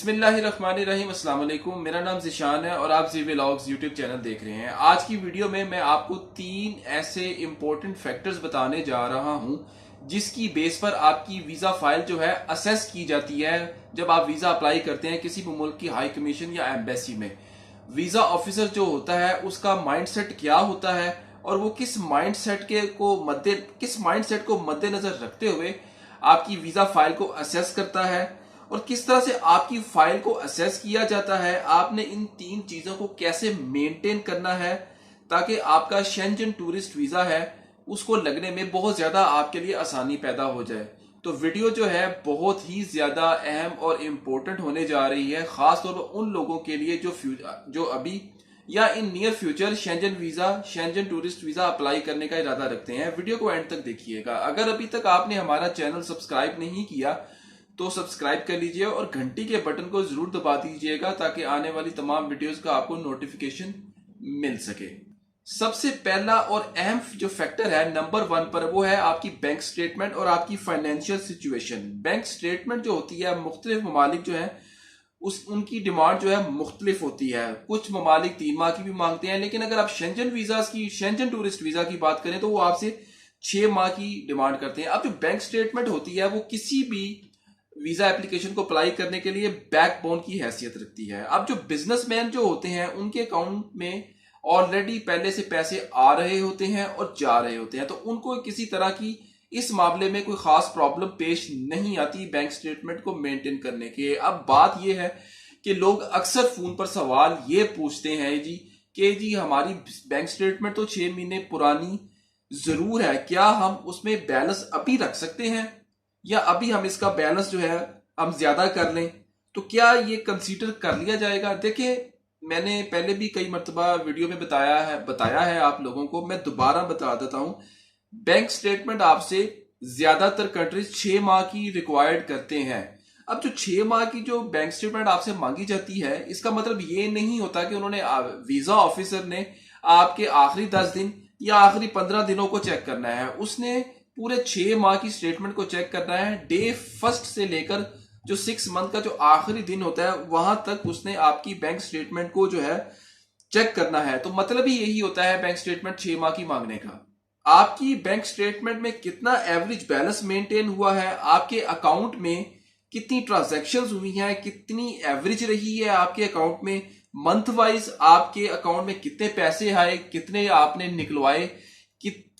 बिस्मिल्लाहिर्रहमानिर्रहीम अस्सलाम वालेकुम। मेरा नाम ज़िशान है और आप जी व्लॉग्स यूट्यूब चैनल देख रहे हैं। आज की वीडियो में मैं आपको 3 ऐसे इंपॉर्टेंट फैक्टर्स बताने जा रहा हूं जिसकी बेस पर आपकी वीज़ा फाइल जो है असेस की जाती है जब आप वीज़ा अप्लाई करते हैं किसी भी मुल्क की हाई कमीशन या एम्बेसी में। वीज़ा ऑफिसर जो होता है उसका माइंडसेट क्या होता है और वो किस माइंडसेट को मद्देनजर रखते हुए आपकी वीज़ा फाइल को असेस करता है और किस तरह से आपकी फाइल को असेस किया जाता है। आपने इन 3 चीजों को कैसे मेंटेन करना है ताकि आपका शेंजन टूरिस्ट वीजा है उसको लगने में बहुत ज्यादा आपके लिए आसानी पैदा हो जाए। तो वीडियो जो है बहुत ही ज्यादा अहम और इम्पोर्टेंट होने जा रही है, खासतौर पर उन लोगों के लिए जो अभी या in near future Schengen tourist visa apply करने का इरादा रखते हैं। वीडियो को एंड तक देखिएगा। अगर अभी तक आपने हमारा चैनल सब्सक्राइब नहीं किया तो सब्सक्राइब कर लीजिए और घंटी के बटन को जरूर दबा दीजिएगा ताकि आने वाली तमाम वीडियोस का आपको नोटिफिकेशन मिल सके। सबसे पहला और अहम जो फैक्टर है नंबर 1 पर, वो है आपकी बैंक स्टेटमेंट और आपकी फाइनेंशियल सिचुएशन। बैंक स्टेटमेंट जो होती है, मुख्तलिफ ममालिक जो है उनकी डिमांड जो है मुख्तलिफ होती है। कुछ ममालिक 3 माह की भी मांगते हैं, लेकिन अगर आप शेंजन टूरिस्ट वीजा की बात करें तो वो आपसे 6 माह की डिमांड करते हैं। अब जो बैंक स्टेटमेंट होती है वो किसी भी वीजा एप्लीकेशन को अप्लाई करने के लिए बैकबोन की हैसियत रखती है। अब जो बिजनेसमैन जो होते हैं उनके अकाउंट में ऑलरेडी पहले से पैसे आ रहे होते हैं और जा रहे होते हैं, तो उनको किसी तरह की इस मामले में कोई खास प्रॉब्लम पेश नहीं आती बैंक स्टेटमेंट को मेंटेन करने के। अब बात यह है कि लोग अक्सर फोन पर सवाल ये पूछते हैं कि हमारी बैंक स्टेटमेंट तो 6 महीने पुरानी जरूर है, क्या हम उसमें बैलेंस अभी रख सकते हैं या अभी हम इसका बैलेंस जो है हम ज्यादा कर लें, तो क्या ये कंसीडर कर लिया जाएगा। देखिए, मैंने पहले भी कई मरतबा वीडियो में बताया है आप लोगों को, मैं दोबारा बता देता हूं। बैंक स्टेटमेंट आपसे ज्यादातर कंट्रीज 6 माह की रिक्वायर्ड करते हैं। अब जो 6 माह की जो बैंक स्टेटमेंट आपसे मांगी जाती है, इसका मतलब ये नहीं होता कि उन्होंने वीजा ऑफिसर ने आपके आखिरी 10 दिन या आखिरी 15 दिनों को चेक करना है। उसने पूरे 6 माह की स्टेटमेंट को चेक करना है। डे फर्स्ट से लेकर जो 6 मंथ का जो आखिरी दिन होता है वहां तक उसने आपकी बैंक स्टेटमेंट को जो है चेक करना है। तो मतलब ही यही होता है बैंक स्टेटमेंट 6 माह की मांगने का। आपकी बैंक स्टेटमेंट में कितना एवरेज बैलेंस मेंटेन हुआ है, आपके अकाउंट में कितनी ट्रांजैक्शंस हुई हैं, कितनी एवरेज रही है आपके अकाउंट में, मंथ वाइज आपके अकाउंट में कितने पैसे आए, कितने आपने निकलवाए,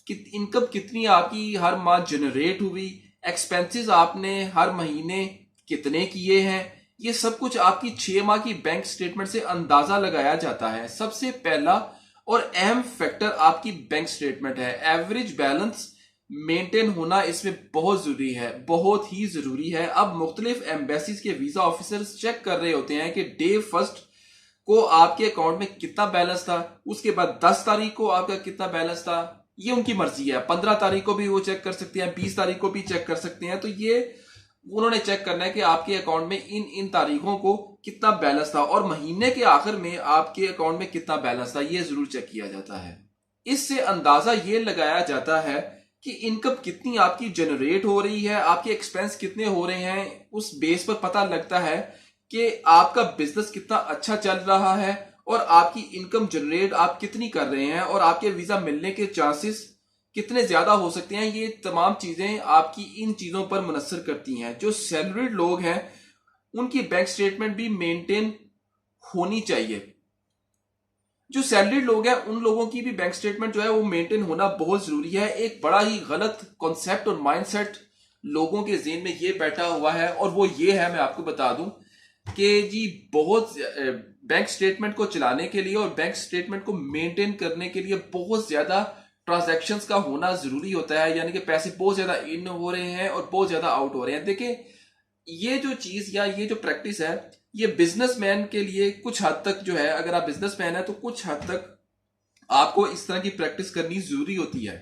इनकम कितनी आपकी हर माह जनरेट हुई, एक्सपेंसेस आपने हर महीने कितने किए हैं, ये सब कुछ आपकी 6 माह की बैंक स्टेटमेंट से अंदाजा लगाया जाता है। सबसे पहला और अहम फैक्टर आपकी बैंक स्टेटमेंट है। एवरेज बैलेंस मेंटेन होना इसमें बहुत जरूरी है, बहुत ही जरूरी है। अब मुख्तलिफ एम्बेसीज के वीजा ऑफिसर्स चेक कर रहे होते हैं कि डे फर्स्ट को आपके अकाउंट में कितना बैलेंस था, उसके बाद 10 तारीख को आपका कितना बैलेंस था, ये उनकी मर्जी है। 15 तारीख को भी वो चेक कर सकते हैं, 20 तारीख को भी चेक कर सकते हैं। तो ये उन्होंने चेक करना है कि आपके अकाउंट में इन तारीखों को कितना बैलेंस था और महीने के आखिर में आपके अकाउंट में कितना बैलेंस था, ये जरूर चेक किया जाता है। इससे अंदाजा ये लगाया जाता है कि इनकम कितनी आपकी जनरेट हो रही है, आपके एक्सपेंस कितने हो रहे हैं। उस बेस पर पता लगता है कि आपका बिजनेस कितना अच्छा चल रहा है और आपकी इनकम जनरेट आप कितनी कर रहे हैं और आपके वीजा मिलने के चांसेस कितने ज्यादा हो सकते हैं। ये तमाम चीजें आपकी इन चीजों पर मुनस्सर करती हैं। जो सैलरीड लोग हैं उनकी बैंक स्टेटमेंट भी मेंटेन होनी चाहिए। जो सैलरीड लोग हैं उन लोगों की भी बैंक स्टेटमेंट जो है वो मेंटेन होना बहुत जरूरी है। एक बड़ा ही गलत कॉन्सेप्ट और माइंडसेट लोगों के ज़हन में ये बैठा हुआ है और वो ये है, मैं आपको बता दूं कि जी बहुत बैंक स्टेटमेंट को चलाने के लिए और बैंक स्टेटमेंट को मेंटेन करने के लिए बहुत ज्यादा ट्रांजैक्शंस का होना जरूरी होता है, यानी कि पैसे बहुत ज्यादा इन हो रहे हैं और बहुत ज्यादा आउट हो रहे हैं। देखिए, ये जो चीज या ये जो प्रैक्टिस है ये बिजनेसमैन के लिए कुछ हद तक जो है, अगर आप बिजनेसमैन है तो कुछ हद तक आपको इस तरह की प्रैक्टिस करनी जरूरी होती है।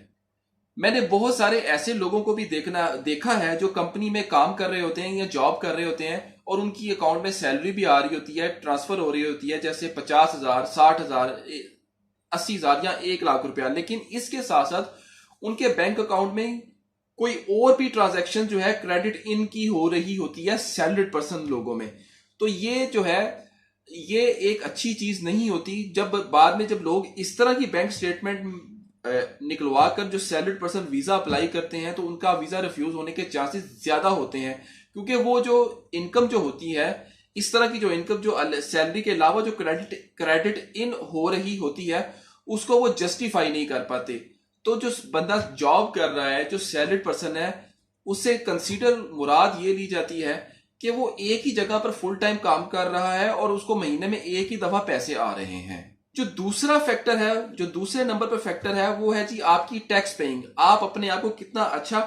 मैंने बहुत सारे ऐसे लोगों को भी देखा है जो कंपनी में काम कर रहे होते हैं या जॉब कर रहे होते हैं और उनकी अकाउंट में सैलरी भी आ रही होती है, ट्रांसफर हो रही होती है, जैसे 50,000, 60,000, 80,000 या 1 लाख रुपया। लेकिन इसके साथ साथ उनके बैंक अकाउंट में कोई और भी ट्रांजैक्शन जो है क्रेडिट इन की हो रही होती है सैलरीड पर्सन लोगों में। तो ये जो है ये एक अच्छी चीज नहीं होती। जब बाद में जब लोग इस तरह की बैंक स्टेटमेंट निकलवा कर जो सैलरीड पर्सन वीजा अप्लाई करते हैं तो उनका वीजा रिफ्यूज होने के चांसेस ज्यादा होते हैं, क्योंकि वो जो इनकम जो होती है, इस तरह की जो इनकम जो सैलरी के अलावा जो क्रेडिट इन हो रही होती है उसको वो जस्टिफाई नहीं कर पाते। तो जो बंदा जॉब कर रहा है, जो सैलरीड पर्सन है, उससे कंसीडर मुराद ये ली जाती है कि वो एक ही जगह पर फुल टाइम काम कर रहा है और उसको महीने में एक ही दफा पैसे आ रहे हैं। जो दूसरा फैक्टर है, जो दूसरे नंबर पर फैक्टर है, वो है जी आपकी टैक्स पेइंग। आप अपने आप को कितना अच्छा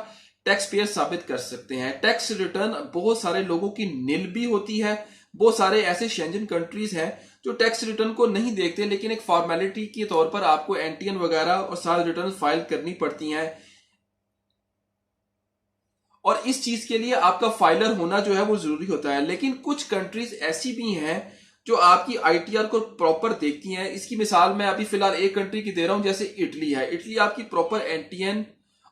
टैक्स पेयर साबित कर सकते हैं। टैक्स रिटर्न बहुत सारे लोगों की निल भी होती है। बहुत सारे ऐसे शेंजन कंट्रीज हैं जो टैक्स रिटर्न को नहीं देखते, लेकिन एक फॉर्मेलिटी के तौर पर आपको एनटीएन वगैरह और सारे रिटर्न फाइल करनी पड़ती हैं, और इस चीज के लिए आपका फाइलर होना जो है वो जरूरी होता है। लेकिन कुछ कंट्रीज ऐसी भी हैं जो आपकी आईटीआर को प्रॉपर देखती हैं। इसकी मिसाल मैं अभी फिलहाल एक कंट्री की दे रहा हूं, जैसे इटली है। इटली आपकी प्रॉपर एनटीएन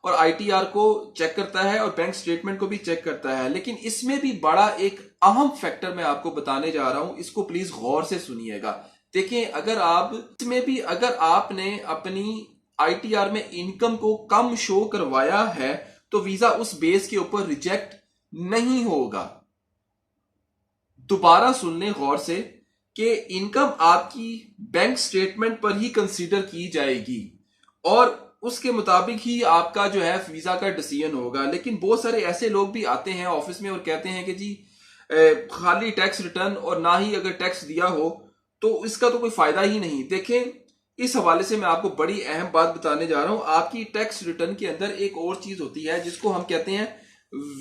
और आईटीआर को चेक करता है और बैंक स्टेटमेंट को भी चेक करता है। लेकिन इसमें भी बड़ा एक अहम फैक्टर मैं आपको बताने जा रहा हूं, इसको प्लीज गौर से सुनिएगा। देखें, अगर आप इसमें भी अगर आपने अपनी आईटीआर में इनकम को कम शो करवाया है तो वीजा उस बेस के ऊपर रिजेक्ट नहीं होगा। दोबारा सुन लें गौर से कि इनकम आपकी बैंक स्टेटमेंट पर ही कंसीडर की जाएगी और उसके मुताबिक ही आपका जो है वीजा का डिसीजन होगा। लेकिन बहुत सारे ऐसे लोग भी आते हैं ऑफिस में और कहते हैं कि जी खाली टैक्स रिटर्न और ना ही अगर टैक्स दिया हो तो इसका तो कोई फायदा ही नहीं। देखें, इस हवाले से मैं आपको बड़ी अहम बात बताने जा रहा हूं। आपकी टैक्स रिटर्न के अंदर एक और चीज होती है जिसको हम कहते हैं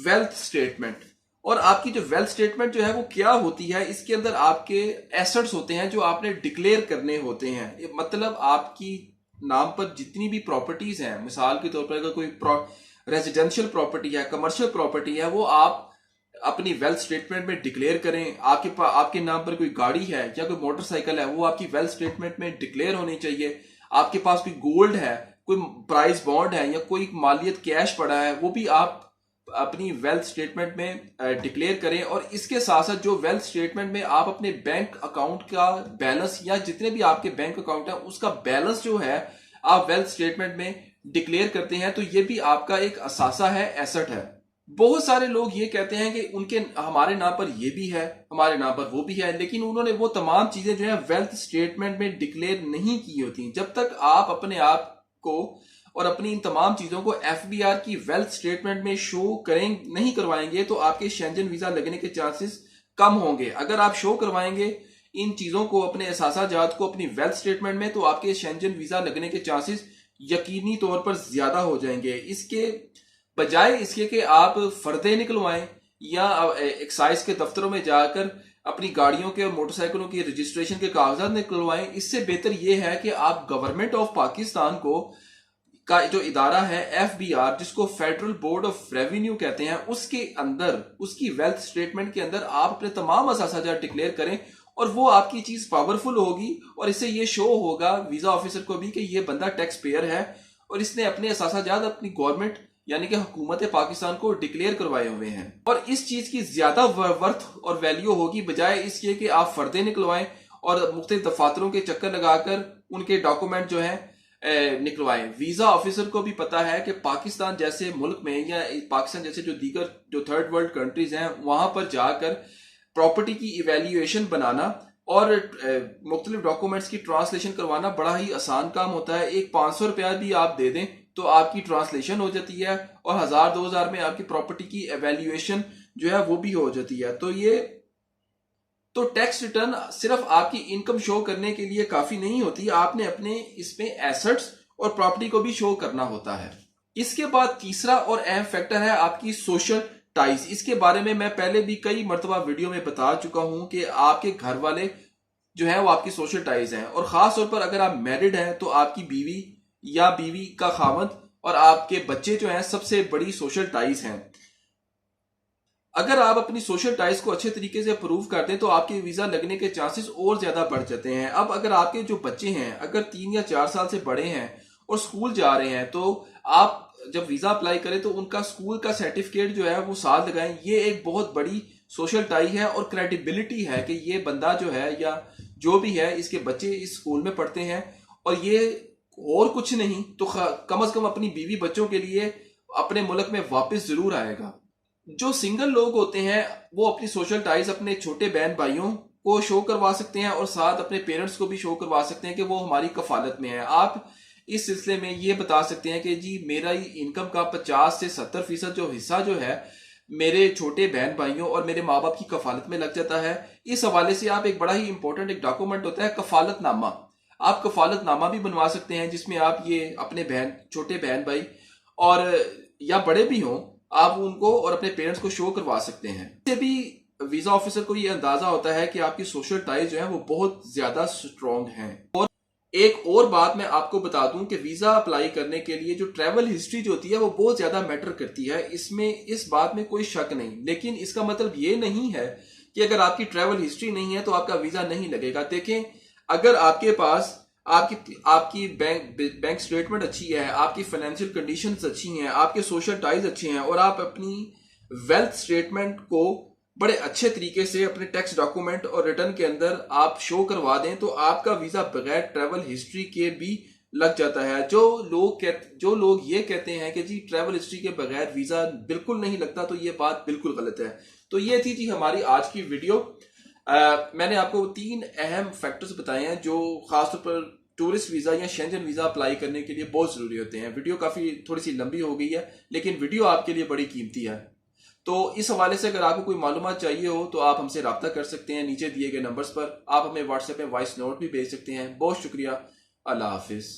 वेल्थ स्टेटमेंट। और आपकी जो वेल्थ स्टेटमेंट जो है वो क्या होती है, इसके अंदर आपके एसेट्स होते हैं जो आपने डिक्लेयर करने होते हैं। मतलब आपकी नाम पर जितनी भी प्रॉपर्टीज हैं, मिसाल के तौर पर अगर कोई रेजिडेंशियल प्रॉपर्टी है, कमर्शियल प्रॉपर्टी है, वो आप अपनी वेल्थ स्टेटमेंट में डिक्लेयर करें। आपके नाम पर कोई गाड़ी है या कोई मोटरसाइकिल है, वो आपकी वेल्थ स्टेटमेंट में डिक्लेयर होनी चाहिए। आपके पास कोई गोल्ड है, कोई प्राइस बॉन्ड है या कोई मालियत कैश पड़ा है, वो भी आप अपनी वेल्थ स्टेटमेंट में डिक्लेयर करें। और इसके साथ साथ जो वेल्थ स्टेटमेंट में आप अपने बैंक अकाउंट का बैलेंस या जितने भी आपके बैंक अकाउंट है उसका बैलेंस जो है आप वेल्थ स्टेटमेंट में डिक्लेयर करते हैं, तो ये भी आपका एक असासा है, एसेट है। बहुत सारे लोग ये कहते हैं कि उनके हमारे नाम पर ये भी है, हमारे नाम पर वो भी है, लेकिन उन्होंने वो तमाम चीजें जो है वेल्थ स्टेटमेंट में डिक्लेयर नहीं की होती। जब तक आप अपने आप को और अपनी इन तमाम चीजों को एफबीआर की वेल्थ स्टेटमेंट में शो नहीं करवाएंगे तो आपके शेंजन वीजा लगने के चांसेस कम होंगे। अगर आप शो करवाएंगे इन चीजों को, अपने असासा जात को अपनी वेल्थ स्टेटमेंट में, तो आपके शेंजन वीजा लगने के चांसेस यकीनी तौर पर ज्यादा हो जाएंगे। इसके बजाय इसके कि आप फर्दे निकलवाएं या एक्साइज के दफ्तरों में जाकर अपनी गाड़ियों के और मोटरसाइकिलों की रजिस्ट्रेशन के कागजात निकलवाएं, इससे बेहतर यह है कि आप गवर्नमेंट ऑफ पाकिस्तान को का जो इदारा है एफबीआर, जिसको फेडरल बोर्ड ऑफ रेवेन्यू कहते हैं, उसके अंदर उसकी वेल्थ स्टेटमेंट के अंदर आप अपने तमाम असासाजात डिक्लेयर करें और वो आपकी चीज पावरफुल होगी। और इससे ये शो होगा वीजा ऑफिसर को भी कि ये बंदा टैक्स पेयर है और इसने अपने असासाजात अपनी गवर्नमेंट यानी कि हुकूमत पाकिस्तान को डिक्लेयर करवाए हुए हैं। और इस चीज की ज्यादा वर्थ और वैल्यू होगी बजाय इसके कि आप फर्दे निकलवाएं और मुख्तलिफ दफातरों के चक्कर लगाकर उनके डॉक्यूमेंट जो है निकलवाएं। वीजा ऑफिसर को भी पता है कि पाकिस्तान जैसे मुल्क में या पाकिस्तान जैसे जो दीगर जो थर्ड वर्ल्ड कंट्रीज हैं वहां पर जाकर प्रॉपर्टी की इवेल्युएशन बनाना और मुख्तलिफ डॉक्यूमेंट्स की ट्रांसलेशन करवाना बड़ा ही आसान काम होता है। एक 500 रुपया भी आप दे दें तो आपकी ट्रांसलेशन हो जाती है और 1000-2000 में आपकी प्रॉपर्टी की एवेल्युएशन जो है वो भी हो जाती है। तो टैक्स रिटर्न सिर्फ आपकी इनकम शो करने के लिए काफी नहीं होती, आपने अपने इसमें एसेट्स और प्रॉपर्टी को भी शो करना होता है। इसके बाद तीसरा और अहम फैक्टर है आपकी सोशल टाइज। इसके बारे में मैं पहले भी कई मरतबा वीडियो में बता चुका हूं कि आपके घर वाले जो है वो आपकी सोशल टाइज हैं, और खास तौर पर अगर आप मैरिड हैं तो आपकी बीवी या बीवी का खामद और आपके बच्चे जो हैं सबसे बड़ी सोशल टाइज हैं। अगर आप अपनी सोशल टाइज को अच्छे तरीके से प्रूव कर दें तो आपके वीजा लगने के चांसेस और ज्यादा बढ़ जाते हैं। अब अगर आपके जो बच्चे हैं अगर 3 या 4 साल से बड़े हैं और स्कूल जा रहे हैं तो आप जब वीजा अप्लाई करें तो उनका स्कूल का सर्टिफिकेट जो है वो साथ लगाएं। ये एक बहुत बड़ी सोशल टाई है और क्रेडिबिलिटी है कि ये बंदा जो है या जो भी है इसके बच्चे इस स्कूल में पढ़ते हैं और ये और कुछ नहीं तो कम से कम अपनी बीवी बच्चों के लिए अपने मुल्क में वापस जरूर आएगा। जो सिंगल लोग होते हैं वो अपनी सोशल टाइज अपने छोटे बहन भाइयों को शो करवा सकते हैं और साथ अपने पेरेंट्स को भी शो करवा सकते हैं कि वो हमारी कफालत में है। आप इस सिलसिले में ये बता सकते हैं कि जी मेरा इनकम का 50 से 70% जो हिस्सा जो है मेरे छोटे बहन भाइयों और मेरे माँ बाप की कफालत में लग जाता है। इस हवाले से आप एक बड़ा ही इंपॉर्टेंट एक डॉक्यूमेंट होता है कफालतनामा, आप कफालतनामा भी बनवा सकते हैं जिसमें आप ये अपने छोटे बहन भाई और या बड़े भी हों आप उनको और अपने पेरेंट्स को शो करवा सकते हैं। इससे भी वीजा ऑफिसर को ये अंदाजा होता है कि आपकी सोशल टाइज जो है वो बहुत ज्यादा स्ट्रॉन्ग हैं। और एक और बात मैं आपको बता दूं कि वीजा अप्लाई करने के लिए जो ट्रैवल हिस्ट्री जो होती है वो बहुत ज्यादा मैटर करती है, इसमें इस बात में कोई शक नहीं। लेकिन इसका मतलब ये नहीं है कि अगर आपकी ट्रैवल हिस्ट्री नहीं है तो आपका वीजा नहीं लगेगा। देखें, अगर आपके पास आपकी बैंक स्टेटमेंट अच्छी है, आपकी फाइनेंशियल कंडीशंस अच्छी हैं, आपके सोशल टाइज अच्छे हैं और आप अपनी वेल्थ स्टेटमेंट को बड़े अच्छे तरीके से अपने टैक्स डॉक्यूमेंट और रिटर्न के अंदर आप शो करवा दें तो आपका वीजा बगैर ट्रैवल हिस्ट्री के भी लग जाता है। जो लोग ये कहते हैं कि जी ट्रैवल हिस्ट्री के बगैर वीजा बिल्कुल नहीं लगता, तो ये बात बिल्कुल गलत है। तो ये थी जी हमारी आज की वीडियो। मैंने आपको 3 अहम फैक्टर्स बताए हैं जो खासतौर पर टूरिस्ट वीजा या शेंजन वीजा अप्लाई करने के लिए बहुत जरूरी होते हैं। वीडियो काफी थोड़ी सी लंबी हो गई है लेकिन वीडियो आपके लिए बड़ी कीमती है। तो इस हवाले से अगर आपको कोई मालूमात चाहिए हो तो आप हमसे रब्ता कर सकते हैं नीचे दिए गए नंबर्स पर। आप हमें व्हाट्सएप में वॉइस नोट भी भेज सकते हैं। बहुत शुक्रिया। अल्लाह हाफिज।